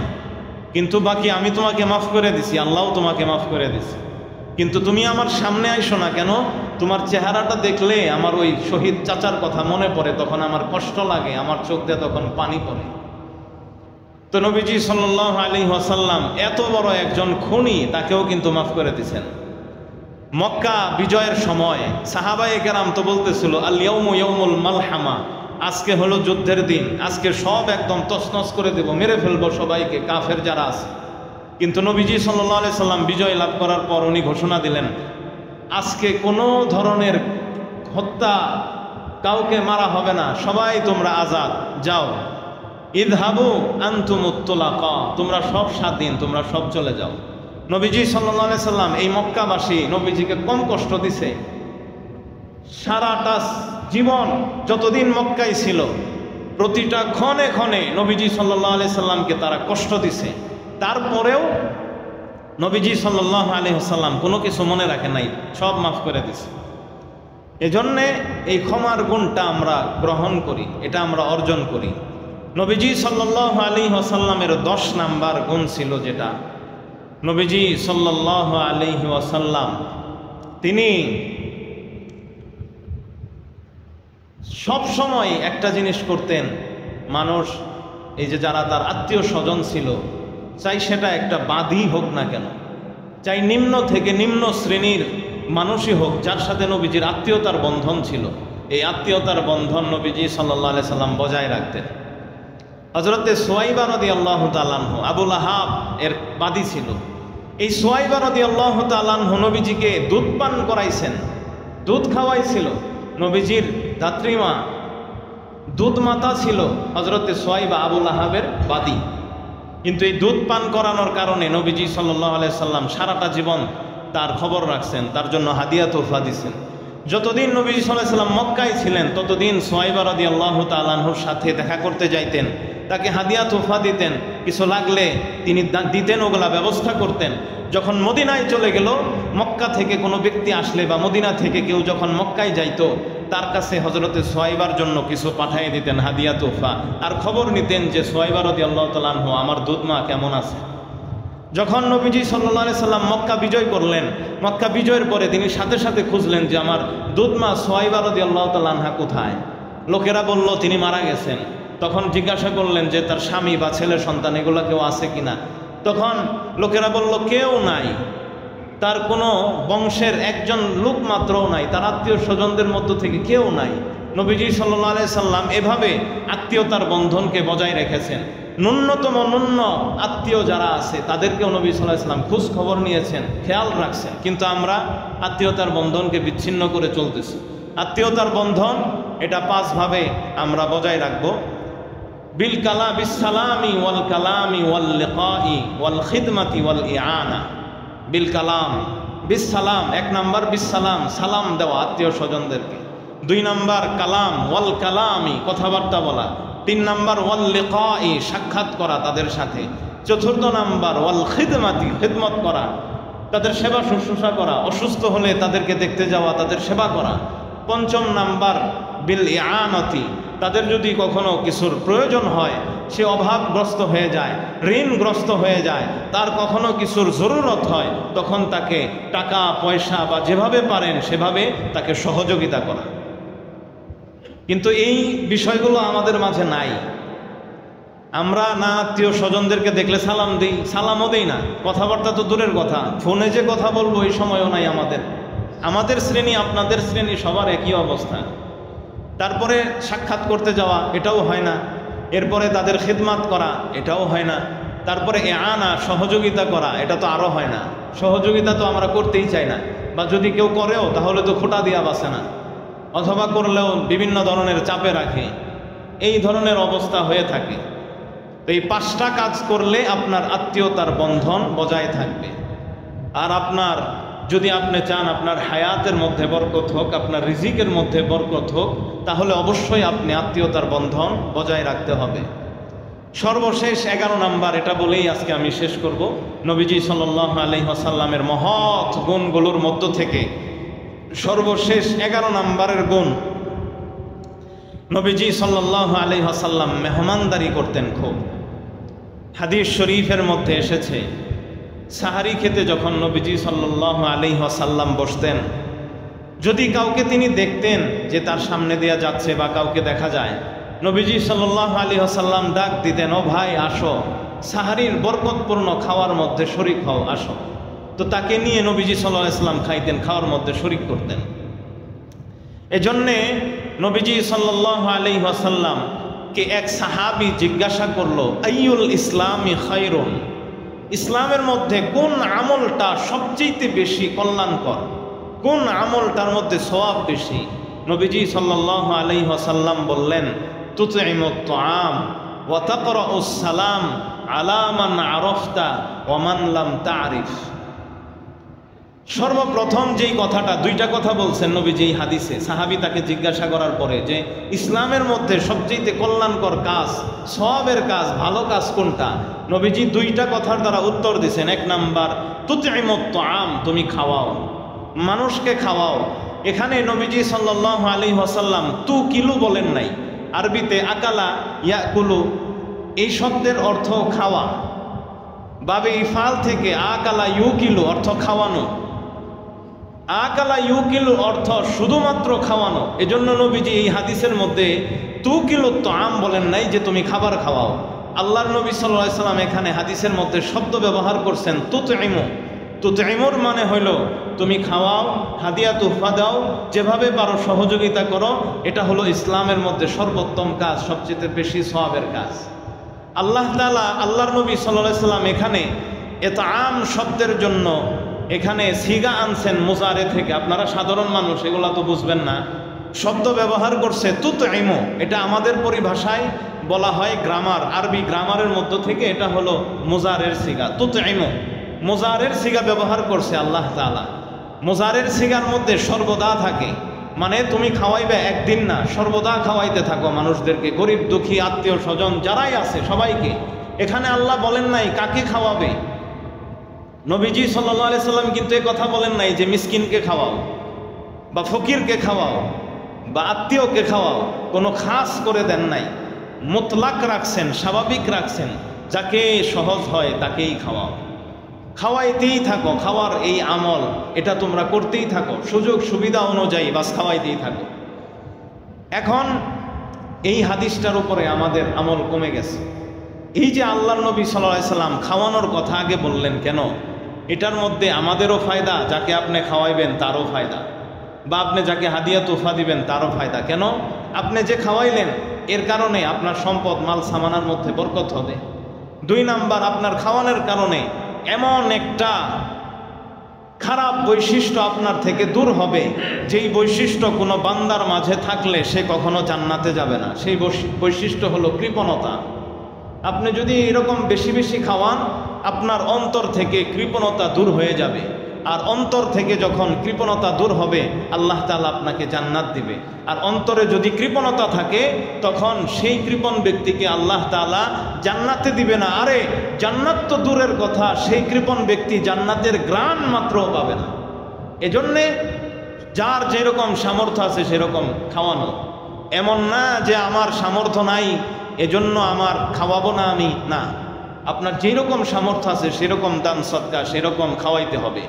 কিন্তু বাকি আমি তোমাকে মাফ করে দিছি, আল্লাহ তোমাকে মাফ করে দিছে, কিন্তু তুমি আমার সামনে আইসো না কেন? তোমার চেহারাটা দেখলে আমার ওই শহীদ চাচার কথা মনে পড়ে, তখন আমার কষ্ট লাগে, আমার চোখ দিয়ে তখন পানি পড়ে। তো নবীজি সাল্লাল্লাহু আলাইহি ওয়াসাল্লাম এত বড় একজন খুনি, তাকেও কিন্তু মাফ করে দিয়েছেন। মক্কা বিজয়ের সময় সাহাবায়ে কেরাম তো বলতেছিল, আল ইয়াউমু ইয়াউমুল মালহামা, আজকে হলো যুদ্ধের দিন, আজকে সব একদম তছনছ করে দেব, মেরে ফেলবো সবাইকে, কাফের যারা আছে। কিন্তু নবীজি সাল্লাল্লাহু আলাইহি সাল্লাম বিজয় লাভ করার পর উনি ঘোষণা দিলেন, আজকে কোনো ধরনের হত্যা, কাউকে মারা হবে না, সবাই তোমরা আজাদ, যাও, ইযহাবু আনতুমুত তুলাকা, তোমরা সব স্বাধীন, তোমরা সব চলে যাও। নবীজি সাল্লাল্লাহু আলাইহি সাল্লাম এই মক্কাবাসী নবীজিকে কম কষ্ট দিছে? সারাটা জীবন যতদিন মক্কায় ছিল, প্রতিটা ক্ষণে ক্ষণে নবীজি সাল্লাল্লাহু আলাইহি সাল্লামকে তারা কষ্ট দিছে। তারপরেও নবীজি সাল্লাল্লাহু আলাইহি সাল্লাম কোনো কিছু মনে রাখে নাই, সব মাফ করে দিছে। এজন্যে এই ক্ষমার গুণটা আমরা গ্রহণ করি, এটা আমরা অর্জন করি। নবীজি সাল্লাল্লাহু আলাইহি ওয়াসাল্লামের 10 নাম্বার গুণ ছিল যেটা, নবীজি সাল্লাল্লাহু আলাইহি ওয়াসাল্লাম তিনি সব সময় একটা জিনিস করতেন, মানুষ এই যে যারা তার আত্মীয় স্বজন ছিল, চাই সেটা একটা বাদী হোক না কেন, চাই নিম্ন থেকে নিম্ন শ্রেণীর মানুষই হোক, যার সাথে নবীজির আত্মীয়তার বন্ধন ছিল, এই আত্মীয়তার বন্ধন নবীজি সাল্লাল্লাহু আলাইহি সাল্লাম বজায় রাখতেন। হযরতে সুয়াইবা রাদিয়াল্লাহু তাআলা আনহু আবু লাহাব এর বাদী ছিল। এই সুয়াইবা রাদিয়াল্লাহু তাআলা আনহু নবীজিকে দুধ পান করাইছেন, দুধ খাওয়াইছিল। নবীজির ধাত্রীমা দুধ মাতা ছিল হযরতে সুয়াইবা, আবু লাহাবের বাদী। কিন্তু এই দুধ পান করানোর কারণে নবীজি সাল্লাল্লাহু আলাইহি সাল্লাম সারাটা জীবন তার খবর রাখছেন, তার জন্য হাদিয়া তোহফা দিয়েছেন। যতদিন নবীজি সাল্লাল্লাহু আলাইহি সাল্লাম মক্কায় ছিলেন, ততদিন সুয়াইবা রাদিয়াল্লাহু তাআলা আনহুর সাথে দেখা করতে যাইতেন, তাকে হাদিয়া তোহফা দিতেন, কিছু লাগলে তিনি দিতেন, ওগুলা ব্যবস্থা করতেন। যখন মদিনায় চলে গেল, মক্কা থেকে কোনো ব্যক্তি আসলে বা মদিনা থেকে কেউ যখন মক্কায় যাইতো, তার কাছে হযরতে সুয়াইবার জন্য কিছু পাঠিয়ে দিতেন হাদিয়া তোহফা, আর খবর নিতেন যে সুয়াইবা রাদিয়াল্লাহু তাআলা আনহু আমার দুধমা কেমন আছে। যখন নবীজি সাল্লাল্লাহু আলাইহি সাল্লাম মক্কা বিজয় করলেন, মক্কা বিজয়ের পরে তিনি সাথে সাথে খুঁজলেন যে আমার দুধমা সুয়াইবা রাদিয়াল্লাহু তাআলা আনহা কোথায়। লোকেরা বলল তিনি মারা গেছেন। তখন জিজ্ঞাসা করলেন যে তার স্বামী বা ছেলে সন্তান এগুলা কেউ আছে কিনা। তখন লোকেরা বলল কেউ নাই, তার কোনো বংশের একজন লোক মাত্রও নাই, তার আত্মীয় স্বজনদের মধ্য থেকে কেউ নাই। নবীজি সাল্লাল্লাহু আলাইহি সাল্লাম এভাবে আত্মীয়তার বন্ধনকে বজায় রেখেছেন। ন্যূনতম আত্মীয় যারা আছে তাদেরকেও নবী সাল্লাল্লাহু আলাইহি সাল্লাম খোঁজ খবর নিয়েছেন, খেয়াল রাখছেন। কিন্তু আমরা আত্মীয়তার বন্ধনকে বিচ্ছিন্ন করে চলতেছি। আত্মীয়তার বন্ধন এটা 5 ভাবে আমরা বজায় রাখবো। বিল কালা বিসালামি ওয়াল কালামি ওয়াল লিকাই ওয়াল খিদমাতি ওয়াল ইআনা। বিল কালাম বিসালাম, 1 নাম্বার বিসালাম, সালাম দেওয়া আত্মীয় স্বজনদেরকে। 2 নাম্বার কালাম ওয়াল কালামি, কথাবার্তা বলা। 3 নাম্বার ওয়াল লিকাই, সাক্ষাৎ করা তাদের সাথে। 4 নাম্বার ওয়াল খিদমাতি, খিদমত করা, তাদের সেবা শুশ্রূষা করা, অসুস্থ হলে তাদেরকে দেখতে যাওয়া, তাদের সেবা করা। 5 নাম্বার বিল ইআনাতি, তাদের যদি কখনো কিছুর প্রয়োজন হয়, সে অভাবগ্রস্ত হয়ে যায়, ঋণগ্রস্ত হয়ে যায়, তার কখনো কিছুর জরুরত হয়, তখন তাকে টাকা পয়সা বা যেভাবে পারেন সেভাবে তাকে সহযোগিতা করা। কিন্তু এই বিষয়গুলো আমাদের মাঝে নাই। আমরা না আত্মীয় স্বজনদেরকে দেখলে সালাম দিই, সালামও দিই না, কথাবার্তা তো দূরের কথা, ফোনে যে কথা বলবো এই সময়ও নাই আমাদের। আমাদের শ্রেণী আপনাদের শ্রেণী সবার একই অবস্থা। তারপরে সাক্ষাৎ করতে যাওয়া, এটাও হয় না। এরপরে তাদের খিদমাত করা, এটাও হয় না। তারপরে ইআনা, সহযোগিতা করা, এটা তো আরও হয় না। সহযোগিতা তো আমরা করতেই চাই না, বা যদি কেউ করেও তাহলে তো খোঁটা দেওয়া বাসে না, অথবা করলেও বিভিন্ন ধরনের চাপে রাখে। এই ধরনের অবস্থা হয়ে থাকে। তো এই 5টা কাজ করলে আপনার আত্মীয়তার বন্ধন বজায় থাকবে। আর আপনার যদি আপনি চান আপনার হায়াতের মধ্যে বরকত হোক, আপনার রিজিকের মধ্যে বরকত হোক, তাহলে অবশ্যই আপনি আত্মীয়তার বন্ধন বজায় রাখতে হবে। সর্বশেষ 11 নাম্বার, এটা বলেই আজকে আমি শেষ করব। নবীজি সাল্লাল্লাহু আলাইহি ওয়াসাল্লামের মহৎ গুণগুলোর মধ্য থেকে সর্বশেষ 11 নাম্বারের গুণ, নবীজি সাল্লাল্লাহু আলাইহি ওয়াসাল্লাম মেহমানদারি করতেন খুব। হাদিস শরীফের মধ্যে এসেছে, সাহারি খেতে যখন নবীজি সাল্লাল্লাহু আলাইহি ওয়াসাল্লাম বসতেন, যদি কাউকে তিনি দেখতেন যে তার সামনে দিয়ে যাচ্ছে বা কাউকে দেখা যায়, নবীজি সাল্লাল্লাহু আলাইহি ওয়াসাল্লাম ডাক দিতেন, ও ভাই আসো, সাহারির বরকতপূর্ণ খাওয়ার মধ্যে শরীক হও, আসো। তো তাকে নিয়ে নবীজি সাল্লাল্লাহু আলাইহি ওয়াসাল্লাম খাইতেন, খাওয়ার মধ্যে শরীক করতেন। এজন্যে নবীজি সাল্লাল্লাহু আলাইহি ওয়াসাল্লাম কে এক সাহাবী জিজ্ঞাসা করলো, আইয়ুল ইসলামি খায়রুন, ইসলামের মধ্যে কোন আমলটা সবচেয়ে বেশি কল্যাণকর, কোন আমলটার মধ্যে সওয়াব বেশি? নবীজি সাল্লাল্লাহু আলাইহি ওয়াসাল্লাম বললেন, তুতঈমুত তুআম ওয়া তাকরাউস সালাম আলা মান আরাফতা ওয়া মান লাম তা'রিফ। সর্বপ্রথম যেই কথাটা, 2টা কথা বলছেন নবীজি এই হাদিসে। সাহাবী তাকে জিজ্ঞাসা করার পরে যে ইসলামের মধ্যে সবচেয়ে কল্যাণকর কাজ, সওয়াবের কাজ, ভালো কাজ কোনটা, নবীজি 2টা কথার দ্বারা উত্তর দিয়েছেন। 1 নাম্বার, তুতঈমুত তুআম, তুমি খাওয়াও, মানুষকে খাওয়াও। এখানে নবীজি সাল্লাল্লাহু আলাইহি ওয়াসাল্লাম তু কিলু বলেন নাই। আরবিতে আকালা ইয়াকুলু এই শব্দের অর্থ খাওয়া, বাবে ইফাল থেকে আকালা ইউকিলু অর্থ খাওয়ানো, আকালা ইউকিলু অর্থ শুধুমাত্র খাওয়ানো। এজন্য নবীজি এই হাদিসের মধ্যে তু কিলু তুআম বলেন নাই যে তুমি খাবার খাওয়াও। আল্লাহর নবী সাল্লাল্লাহু আলাইহি ওয়াসাল্লাম এখানে হাদিসের মধ্যে শব্দ ব্যবহার করছেন তুতঈমু। তুতঈমুর মানে হইল তুমি খাওয়াও, হাদিয়া তুহফা দাও, যেভাবে পারো সহযোগিতা করো। এটা হলো ইসলামের মধ্যে সর্বোত্তম কাজ, সবচেয়ে বেশি সওয়াবের কাজ। আল্লাহ তাআলা, আল্লাহর নবী সাল্লাল্লাহু আলাইহি ওয়াসাল্লাম এখানে ইতআম শব্দের জন্য এখানে সিগা আনছেন মুজারে থেকে। আপনারা সাধারণ মানুষ, এগুলা তো বুঝবেন না। শব্দ ব্যবহার করছে তুতঈমু, এটা আমাদের পরিভাষায় বলা হয় গ্রামার, আরবি গ্রামারের মধ্য থেকে এটা হলো মুজারের সিগা। তুতঈমু মুজারের সিগা ব্যবহার করছে আল্লাহ তাআলা। মুজারের সিগার মধ্যে সর্বদা থাকে, মানে তুমি খাওয়াইবে একদিন না, সর্বদা খাওয়াইতে থাকো মানুষদেরকে, গরিব দুঃখী আত্মীয় স্বজন যারাই আছে সবাইকে। এখানে আল্লাহ বলেন নাই কাকে খাওয়াবে। নবীজি সাল্লাল্লাহু আলাইহি সাল্লাম কিন্তু এই কথা বলেন নাই যে মিসকিনকে খাওয়াও বা ফকিরকে খাওয়াও বা আত্মীয়কে খাওয়াও, কোনো খাস করে দেন নাই, মুতলাক রাখছেন, স্বাভাবিক রাখছেন। যাকে সহজ হয় তাকেই খাওয়াও, খাওয়াইতেই থাকো। খাওয়ার এই আমল এটা তোমরা করতেই থাকো, সুযোগ সুবিধা অনুযায়ী বাস খাওয়াইতেই থাকো। এখন এই হাদিসটার উপরে আমাদের আমল কমে গেছে। এই যে আল্লাহর নবী সাল্লাল্লাহু আলাইহি সাল্লাম খাওয়ানোর কথা আগে বললেন কেন? এটার মধ্যে আমাদেরও ফায়দা, যাকে আপনি খাওয়াইবেন তারও ফায়দা, বা আপনি যাকে হাদিয়া তোফা দিবেন তারও ফায়দা। কেন? আপনি যে খাওয়াইলেন এর কারণে আপনার সম্পদ মাল সামানার মধ্যে বরকত হবে। 2 নাম্বার, আপনার খাওয়ানোর কারণে এমন একটা খারাপ বৈশিষ্ট্য আপনার থেকে দূর হবে, যেই বৈশিষ্ট্য কোনো বান্দার মাঝে থাকলে সে কখনো জান্নাতে যাবে না। সেই বৈশিষ্ট্য হলো কৃপণতা। আপনি যদি এরকম বেশি বেশি খাওয়ান, আপনার অন্তর থেকে কৃপণতা দূর হয়ে যাবে। আর অন্তর থেকে যখন কৃপণতা দূর হবে, আল্লাহ তাআলা আপনাকে জান্নাত দিবে। আর অন্তরে যদি কৃপণতা থাকে, তখন সেই কৃপণ ব্যক্তিকে আল্লাহ তাআলা জান্নাতে দিবে না। আরে জান্নাত তো দূরের কথা, সেই কৃপণ ব্যক্তি জান্নাতের ঘ্রাণ মাত্র পাবে না। এজন্যে যার যেরকম সামর্থ্য আছে সেরকম খাওয়ানো। এমন না যে আমার সামর্থ্য নাই এজন্য আমার খাওয়াবো না আমি, না। আপনার যেরকম সামর্থ্য আছে সেরকম দান সদকা সেরকম খাওয়াইতে হবে।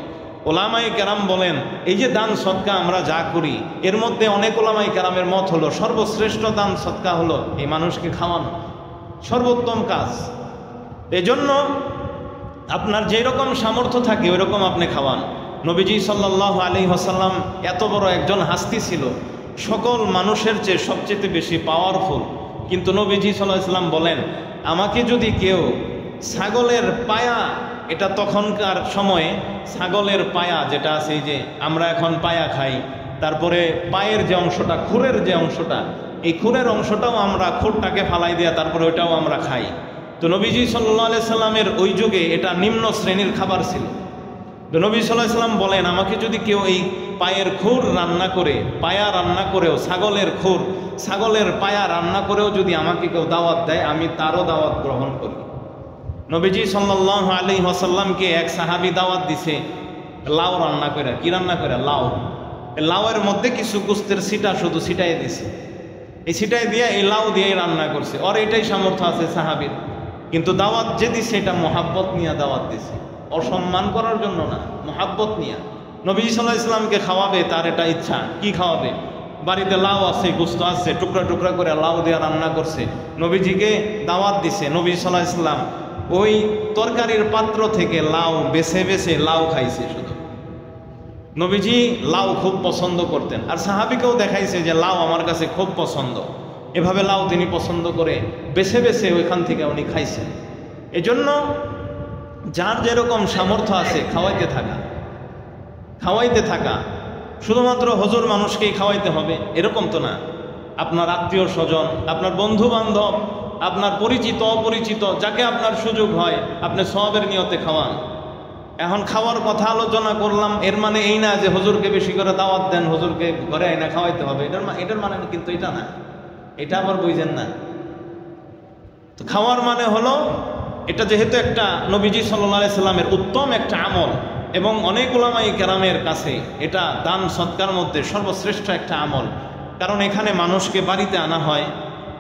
ওলামায়ে কেরাম বলেন, এই যে দান সদকা আমরা যা করি, এর মধ্যে অনেক ওলামায়ে কেরামের মত হলো সর্বশ্রেষ্ঠ দান সদকা হলো এই মানুষকে খাওয়ানো, সর্বোত্তম কাজ। এজন্য আপনার যেরকম সামর্থ্য থাকে ওই রকম আপনি খাওয়ান। নবীজি সাল্লাল্লাহু আলাইহি ওয়াসাল্লাম এত বড় একজন হাস্তি ছিল, সকল মানুষের চেয়ে সবচেয়ে বেশি পাওয়ারফুল। কিন্তু নবীজি সাল্লাল্লাহু আলাইহি ওয়াসাল্লাম বলেন, আমাকে যদি কেউ ছাগলের পায়া, এটা তখনকার সময়ে ছাগলের পায়া যেটা আছে, এই যে আমরা এখন পায়া খাই, তারপরে পায়ের যে অংশটা, খুরের যে অংশটা, এই খুরের অংশটাও আমরা খুরটাকে ফালাই দেয়া তারপরে ওইটাও আমরা খাই। তো নবীজি সাল্লাল্লাহু আলাইহি সাল্লামের ওই যুগে এটা নিম্ন শ্রেণীর খাবার ছিল। তো নবী সাল্লাল্লাহু আলাইহি সাল্লাম বলেন, আমাকে যদি কেউ এই পায়ের খুর রান্না করে, পায়া রান্না করেও, ছাগলের খুর, ছাগলের পায়া রান্না করেও যদি আমাকে কেউ দাওয়াত দেয়, আমি তারও দাওয়াত গ্রহণ করি। নবীজি সাল্লাল্লাহু আলাইহি ওয়াসাল্লামকে এক সাহাবী দাওয়াত দিছে লাউ রান্না করে। কি রান্না করে? লাউ। লাউয়ের মধ্যে কিছু গোস্তের ছিটা শুধু ছিটাই দিছে, এই ছিটাই দিয়ে এই লাউ দিয়ে রান্না করছে। ওর এটাই সামর্থ্য আছে সাহাবীর, কিন্তু দাওয়াত যে দিছে এটা মহাব্বত নিয়ে দাওয়াত দিছে, অসম্মান করার জন্য না, মহাব্বত নিয়ে। নবীজি সাল্লাল্লাহু আলাইহি ওয়াসাল্লামকে খাওয়াবে, তার এটা ইচ্ছা। কি খাওয়াবে? বাড়িতে লাউ আছে, গোস্ত আছে, টুকরা টুকরা করে লাউ দিয়ে রান্না করছে, নবীজিকে দাওয়াত দিছে। নবী সাল্লাল্লাহু আলাইহি ওয়াসাল্লাম ওই তরকারির পাত্র থেকে লাউ বেছে বেছে লাউ খাইছে শুধু। নবীজি লাউ খুব পছন্দ করতেন, আর সাহাবীকেও দেখাইছে যে লাউ আমার কাছে খুব পছন্দ। এভাবে লাউ তিনি পছন্দ করে বেছে বেছে ওইখান থেকে উনি খাইছেন। এজন্য যার যেরকম সামর্থ্য আছে খাওয়াইতে থাকা, খাওয়াইতে থাকা। শুধুমাত্র হুজুর মানুষকেই খাওয়াইতে হবে এরকম তো না। আপনার আত্মীয় স্বজন, আপনার বন্ধু বান্ধব, আপনার পরিচিত অপরিচিত, যাকে আপনার সুযোগ হয় আপনি সওয়াবের নিয়তে খাওয়ান। এখন খাওয়ার কথা আলোচনা করলাম, এর মানে এই না যে হুজুরকে বেশি করে দাওয়াত দেন, হুজুরকে ঘরে আইনা খাওয়াইতে হবে, এটার মানে কিন্তু এটা না, এটা আবার বুঝেন না। তো খাওয়ার মানে হলো, এটা যেহেতু একটা নবীজি সাল্লাল্লাহু আলাইহি সাল্লামের উত্তম একটা আমল, এবং অনেক উলামায়ে কেরামের কাছে এটা দান সৎকার মধ্যে সর্বশ্রেষ্ঠ একটা আমল। কারণ এখানে মানুষকে বাড়িতে আনা হয়,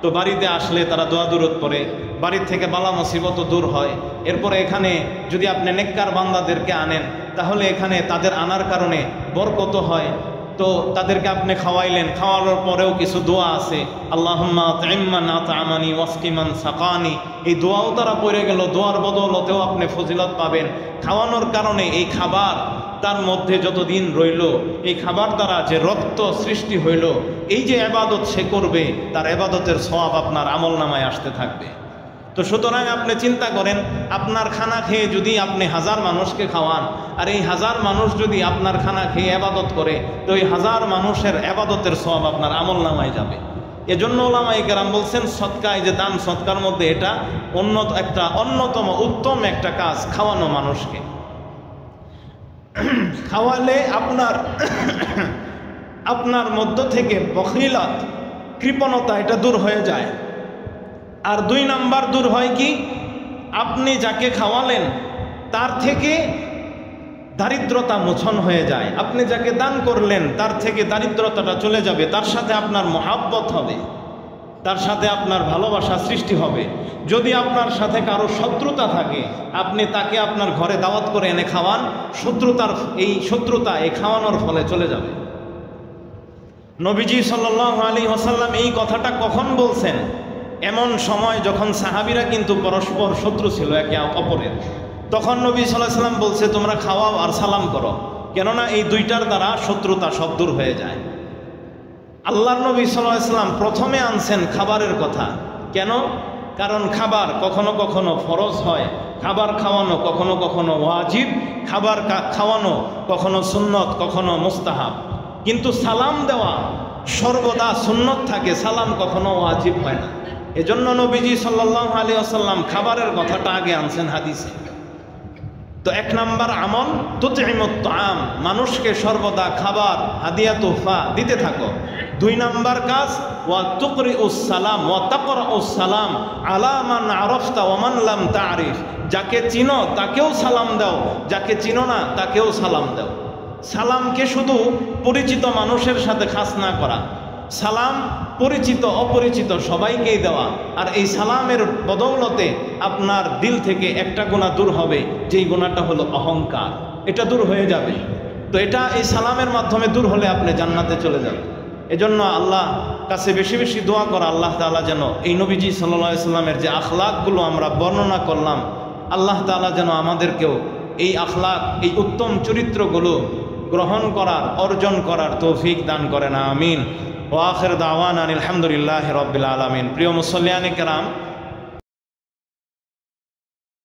তো বাড়িতে আসলে তারা দোয়া দুরূদ পড়ে, বাড়ির থেকে বালা মুসিবত দূর হয়। এরপরে এখানে যদি আপনি নেককার বান্দাদেরকে আনেন, তাহলে এখানে তাদের আনার কারণে বরকত হয়। তো তাদেরকে আপনি খাওয়াইলেন, খাওয়ানোর পরেও কিছু দোয়া আছে, আল্লাহুম্মা আত'ইমান আত'আমানি ওয়াসকিমান সাকানি, এই দোয়াও তারা পড়ে গেল, দোয়ার বদৌলতেও আপনি ফজিলত পাবেন। খাওয়ানোর কারণে এই খাবার তার মধ্যে যতদিন রইল, এই খাবার দ্বারা যে রক্ত সৃষ্টি হইল, এই যে ইবাদত সে করবে, তার ইবাদতের সওয়াব আপনার আমলনামায় আসতে থাকবে। তো সুতরাং আপনি চিন্তা করেন, আপনার খানা খেয়ে যদি আপনি 1000 মানুষকে খাওয়ান, আর এই 1000 মানুষ যদি আপনার খানা খেয়ে ইবাদত করে, তো এই 1000 মানুষের ইবাদতের সওয়াব আপনার আমলনামায় যাবে। এজন্য উলামায়ে কেরাম বলছেন, সদকায় যে দান সৎকার মধ্যে এটা অন্যতম উত্তম একটা কাজ, খাওয়ানো মানুষকে। খাওয়ালে আপনার মধ্য থেকে বখিলাত, কৃপণতা, এটা দূর হয়ে যায়। আর 2 নাম্বার দূর হয় কি? আপনি যাকে খাওয়ালেন তার থেকে দারিদ্রতা মোচন হয়ে যায়। আপনি যাকে দান করলেন তার থেকে দারিদ্রতাটা চলে যাবে, তার সাথে আপনার মহাব্বত হবে, তার সাথে আপনার ভালোবাসা সৃষ্টি হবে। যদি আপনার সাথে কারো শত্রুতা থাকে, আপনি তাকে আপনার ঘরে দাওয়াত করে এনে খাওয়ান, শত্রুতা এই খাওয়ানোর ফলে চলে যাবে। নবীজি সাল্লাল্লাহু আলাইহি ওয়াসাল্লাম এই কথাটা কখন বলছেন? এমন সময় যখন সাহাবীরা কিন্তু পরস্পর শত্রু ছিল একে অপরের। তখন নবী সাল্লাল্লাহু আলাইহি ওয়াসাল্লাম বলছে, তোমরা খাওয়াও আর সালাম করো, কেননা এই দুইটার দ্বারা শত্রুতা সব দূর হয়ে যায়। আল্লাহর নবী সাল্লাল্লাহু আলাইহি ওয়াসাল্লাম প্রথমে আনছেন খাবারের কথা। কেন? কারণ খাবার কখনো কখনো ফরজ হয়, খাবার খাওয়ানো কখনো কখনো ওয়াজিব, খাবার খাওয়ানো কখনো সুন্নত, কখনো মুস্তাহাব। কিন্তু সালাম দেওয়া সর্বদা সুন্নত থাকে, সালাম কখনো ওয়াজিব হয় না। এজন্য নবীজি সাল্লাল্লাহু আলাইহি ওয়াসাল্লাম খাবারের কথাটা আগে আনছেন হাদিসে। তো 1 নাম্বার আমল, তুতঈমুত তাআম, মানুষকে সর্বদা খাবার, হাদিয়া, তোহফা দিতে থাকো। 2 নাম্বার কাজ, ওয়া তুকরিউস সালাম ওয়া তাকরাউস সালাম আলা মান আরাফতা ওয়া মান লাম তা'রিফ, যাকে চিনো তাকেও সালাম দাও, যাকে চিনো না তাকেও সালাম দাও। সালামকে শুধু পরিচিত মানুষের সাথে খাস না করা, সালাম পরিচিত অপরিচিত সবাইকেই দেওয়া। আর এই সালামের বদৌলতে আপনার দিল থেকে একটা গুনাহ দূর হবে, যেই গুনাহটা হলো অহংকার, এটা দূর হয়ে যাবে। তো এটা এই সালামের মাধ্যমে দূর হলে আপনি জান্নাতে চলে যাবেন। এজন্য আল্লাহ কাছে বেশি বেশি দোয়া করা, আল্লাহ তাআলা যেন এই নবীজি সাল্লাল্লাহু আলাইহি সাল্লামের যে আখলাকগুলো আমরা বর্ণনা করলাম, আল্লাহ তাআলা যেন আমাদেরকেও এই আখলাক, এই উত্তম চরিত্রগুলো গ্রহণ করার, অর্জন করার তৌফিক দান করেন, আমিন। ওয়া আখির দাওয়ানা আলহামদুলিল্লাহি রাব্বিল আলামিন। প্রিয় মুসল্লিয়ানে কেরাম,